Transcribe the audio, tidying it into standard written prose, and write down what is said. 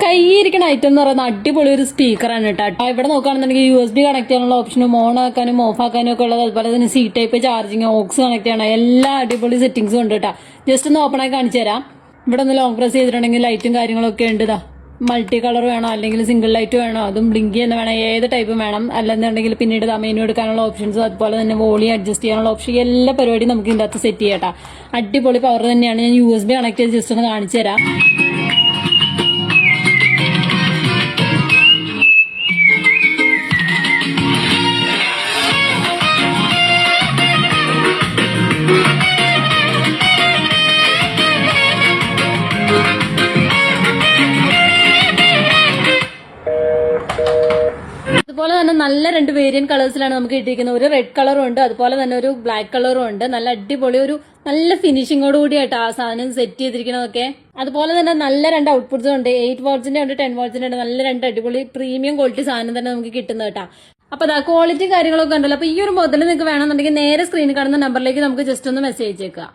കൈയിരിക്കുന്ന item എന്ന് പറയുന്ന അടിപൊളി ഒരു സ്പീക്കറാണ് കേട്ടോ. ഇവിടെ നോക്കുകയാണെന്നുണ്ടെങ്കിൽ USB കണക്ട് ചെയ്യാനുള്ള ഓപ്ഷനും ഓൺ ആക്കാനും ഓഫ് ആക്കാനും ഒക്കെ ഉള്ളത്. അതുപോലെ തന്നെ C type charging, aux connect ചെയ്യണം, എല്ലാ അടിപൊളി സെറ്റിംഗ്സും ഉണ്ട് കേട്ടോ. ജസ്റ്റ് ഒന്ന് ഓപ്പൺ ആക്കി കാണിച്ചു തരാം. ഇവിടെ ഒന്ന് ലോങ് പ്രസ് ചെയ്തിട്ടുണ്ടെങ്കിൽ ലൈറ്റും കാര്യങ്ങളൊക്കെ ഉണ്ട്. ഇതാ മൾട്ടി കളർ വേണോ അല്ലെങ്കിൽ സിംഗിൾ ലൈറ്റ് വേണോ, അതും ബ്ലിങ്ക് ചെയ്യുന്ന വേണം, ഏത് ടൈപ്പ് വേണം. അല്ലെന്നുണ്ടെങ്കിൽ പിന്നീട് മെനു എടുക്കാനുള്ള ഓപ്ഷൻസും അതുപോലെ തന്നെ വോളിയം അഡ്ജസ്റ്റ് ചെയ്യാനുള്ള ഓപ്ഷൻ, എല്ലാ പരിപാടിയും നമുക്ക് ഇതിൻ്റെ അകത്ത് സെറ്റ് ചെയ്യാം. അടിപൊളി പവർ തന്നെയാണ്. ഞാൻ USB കണക്ട് ചെയ്ത് ജസ്റ്റ് ഒന്ന് കാണിച്ചു തരാം. അതുപോലെ തന്നെ നല്ല 2 വേരിയന്റ് കളേഴ്സിലാണ് നമുക്ക് കിട്ടിയിരിക്കുന്നത്. ഒരു റെഡ് കളറും ഉണ്ട്, അതുപോലെ തന്നെ ഒരു ബ്ലാക്ക് കളറും ഉണ്ട്. നല്ല അടിപൊളി ഒരു നല്ല ഫിനിഷിങ്ങോട് കൂടിയായിട്ട് ആ സാധനം സെറ്റ് ചെയ്തിരിക്കണതൊക്കെ. അതുപോലെ തന്നെ നല്ല 2 ഔട്ട്പുട്ട്സും ഉണ്ട്. 8 വാട്ട്സിന്റെ ഉണ്ട്, 10 വാട്ട്സിന്റെ ഉണ്ട്. നല്ല 2 അടിപൊളി പ്രീമിയം ക്വാളിറ്റി സാധനം തന്നെ നമുക്ക് കിട്ടുന്നത് കേട്ടോ. അപ്പൊ അതാ ക്വാളിറ്റി കാര്യങ്ങളൊക്കെ ഉണ്ടല്ലോ. അപ്പൊ ഈ ഒരു മോഡൽ നിങ്ങൾക്ക് വേണമെന്നുണ്ടെങ്കിൽ നേരെ സ്ക്രീനിൽ കാണുന്ന നമ്പറിലേക്ക് നമുക്ക് ജസ്റ്റ് ഒന്ന് മെസ്സേജ് അയച്ചേക്കാം.